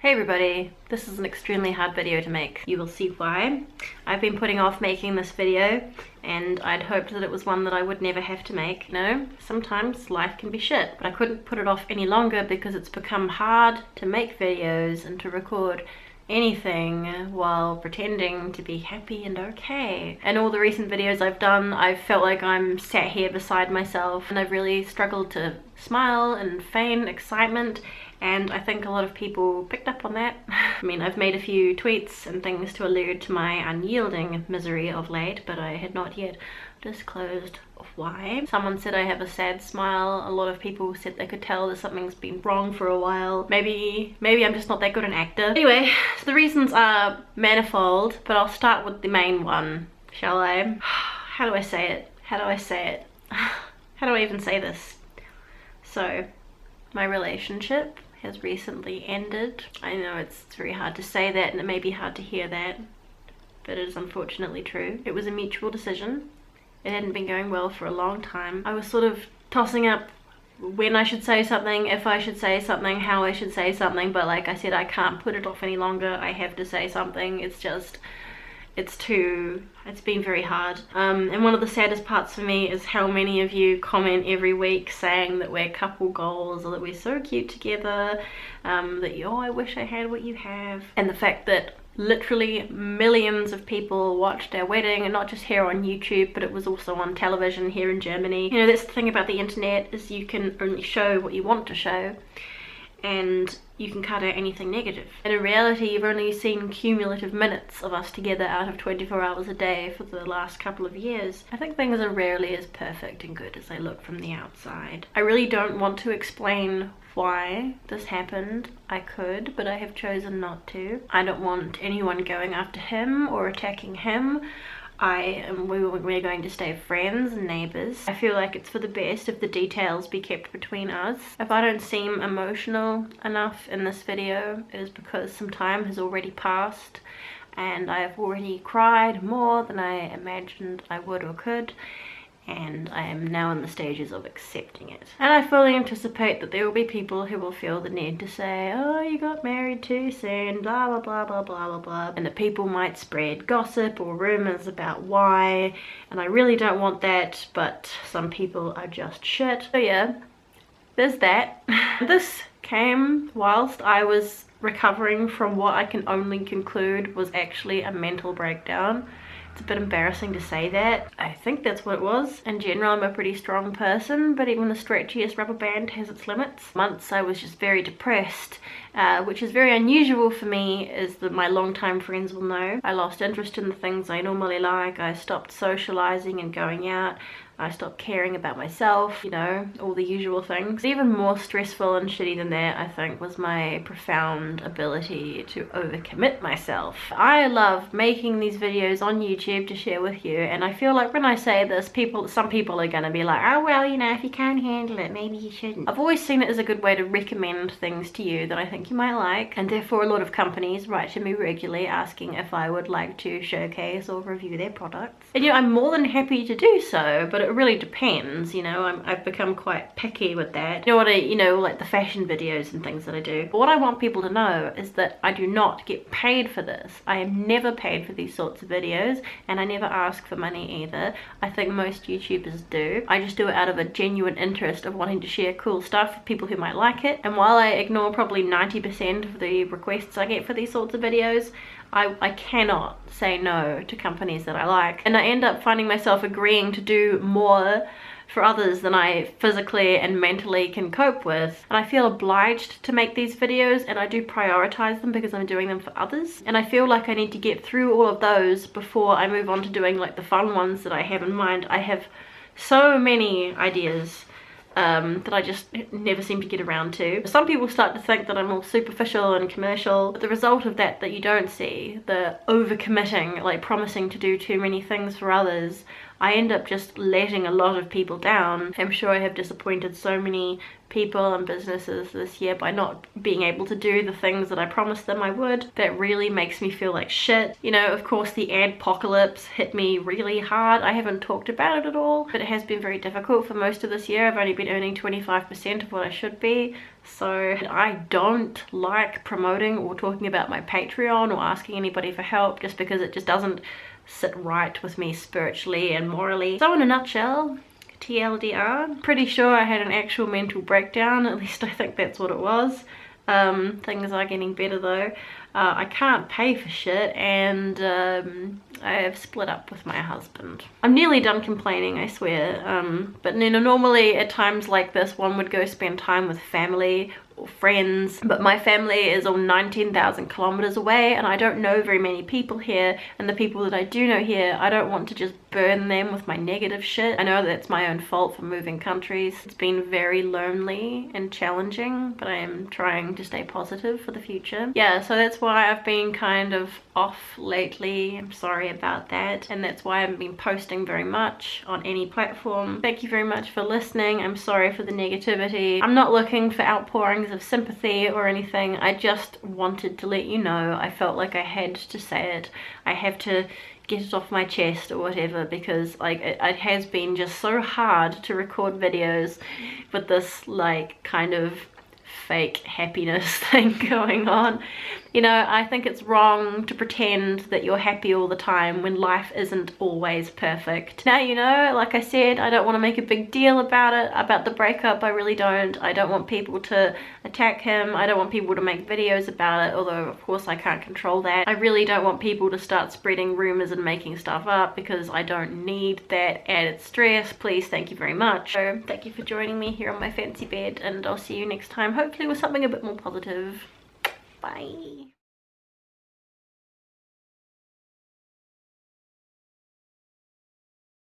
Hey everybody, this is an extremely hard video to make. You will see why. I've been putting off making this video and I'd hoped that it was one that I would never have to make. You know, sometimes life can be shit, but I couldn't put it off any longer because it's become hard to make videos and to record anything while pretending to be happy and okay. In all the recent videos I've done, I've felt like I'm sat here beside myself and I've really struggled to smile and feign excitement, and I think a lot of people picked up on that. I mean, I've made a few tweets and things to allude to my unyielding misery of late, but I had not yet disclosed why. Someone said I have a sad smile. A lot of people said they could tell that something's been wrong for a while. Maybe I'm just not that good an actor. Anyway, so the reasons are manifold, but I'll start with the main one, shall I? How do I say it? How do I say it? How do I even say this? So, my relationship has recently ended. I know it's very hard to say that and it may be hard to hear that, but it is unfortunately true. It was a mutual decision. It hadn't been going well for a long time. I was sort of tossing up when I should say something, if I should say something, how I should say something, but like I said, I can't put it off any longer. I have to say something. It's been very hard. And one of the saddest parts for me is how many of you comment every week saying that we're couple goals or that we're so cute together, that oh, I wish I had what you have. And the fact that literally millions of people watched our wedding, and not just here on YouTube, but it was also on television here in Germany. You know, that's the thing about the internet, is you can only show what you want to show, and you can cut out anything negative. And in reality, you've only seen cumulative minutes of us together out of 24 hours a day for the last couple of years. I think things are rarely as perfect and good as they look from the outside. I really don't want to explain why this happened. I could, but I have chosen not to. I don't want anyone going after him or attacking him. We're going to stay friends and neighbours. I feel like it's for the best if the details be kept between us. If I don't seem emotional enough in this video, it is because some time has already passed and I have already cried more than I imagined I would or could, and I am now in the stages of accepting it. And I fully anticipate that there will be people who will feel the need to say, oh, you got married too soon, blah blah blah blah blah blah blah, and that people might spread gossip or rumors about why, and I really don't want that, but some people are just shit. So yeah, there's that. This came whilst I was recovering from what I can only conclude was actually a mental breakdown. It's a bit embarrassing to say that. I think that's what it was. In general, I'm a pretty strong person, but even the stretchiest rubber band has its limits. Months I was just very depressed, which is very unusual for me, as my longtime friends will know. I lost interest in the things I normally like. I stopped socializing and going out. I stopped caring about myself, you know, all the usual things. Even more stressful and shitty than that, I think, was my profound ability to overcommit myself. I love making these videos on YouTube to share with you, and I feel like when I say this, some people are gonna be like, oh well, you know, if you can't handle it, maybe you shouldn't. I've always seen it as a good way to recommend things to you that I think you might like, and therefore a lot of companies write to me regularly asking if I would like to showcase or review their products. And you know, I'm more than happy to do so, but it really depends, you know. I've become quite picky with that. You know, like the fashion videos and things that I do. But what I want people to know is that I do not get paid for this. I am never paid for these sorts of videos, and I never ask for money either. I think most YouTubers do. I just do it out of a genuine interest of wanting to share cool stuff with people who might like it. And while I ignore probably 90% of the requests I get for these sorts of videos, I cannot say no to companies that I like, and I end up finding myself agreeing to do more for others than I physically and mentally can cope with, and I feel obliged to make these videos, and I do prioritize them because I'm doing them for others, and I feel like I need to get through all of those before I move on to doing like the fun ones that I have in mind. I have so many ideas that I just never seem to get around to. Some people start to think that I'm all superficial and commercial, but the result of that you don't see, the overcommitting, like promising to do too many things for others, I end up just letting a lot of people down. I'm sure I have disappointed so many people and businesses this year by not being able to do the things that I promised them I would. That really makes me feel like shit. You know, of course the adpocalypse hit me really hard. I haven't talked about it at all, but it has been very difficult for most of this year. I've only been earning 25% of what I should be. So I don't like promoting or talking about my Patreon or asking anybody for help, just because it just doesn't sit right with me spiritually and morally. So in a nutshell, TLDR, pretty sure I had an actual mental breakdown, at least I think that's what it was. Things are getting better though. I can't pay for shit, and I have split up with my husband. I'm nearly done complaining, I swear. But you know, normally at times like this one would go spend time with family or friends, but my family is all 19,000 kilometers away, and I don't know very many people here, and the people that I do know here, I don't want to just burn them with my negative shit. I know that's my own fault for moving countries. It's been very lonely and challenging, but I am trying to stay positive for the future. Yeah, so that's why I've been kind of off lately. I'm sorry about that, and that's why I haven't been posting very much on any platform. Thank you very much for listening. I'm sorry for the negativity. I'm not looking for outpourings of sympathy or anything. I just wanted to let you know. I felt like I had to say it. I have to get it off my chest or whatever, because like it has been just so hard to record videos with this like kind of fake happiness thing going on. You know, I think it's wrong to pretend that you're happy all the time when life isn't always perfect. Now, you know, like I said, I don't want to make a big deal about it, about the breakup. I really don't. I don't want people to attack him. I don't want people to make videos about it, although of course I can't control that. I really don't want people to start spreading rumors and making stuff up, because I don't need that added stress. Please, thank you very much. So thank you for joining me here on my fancy bed, and I'll see you next time, hopefully with something a bit more positive. Bye.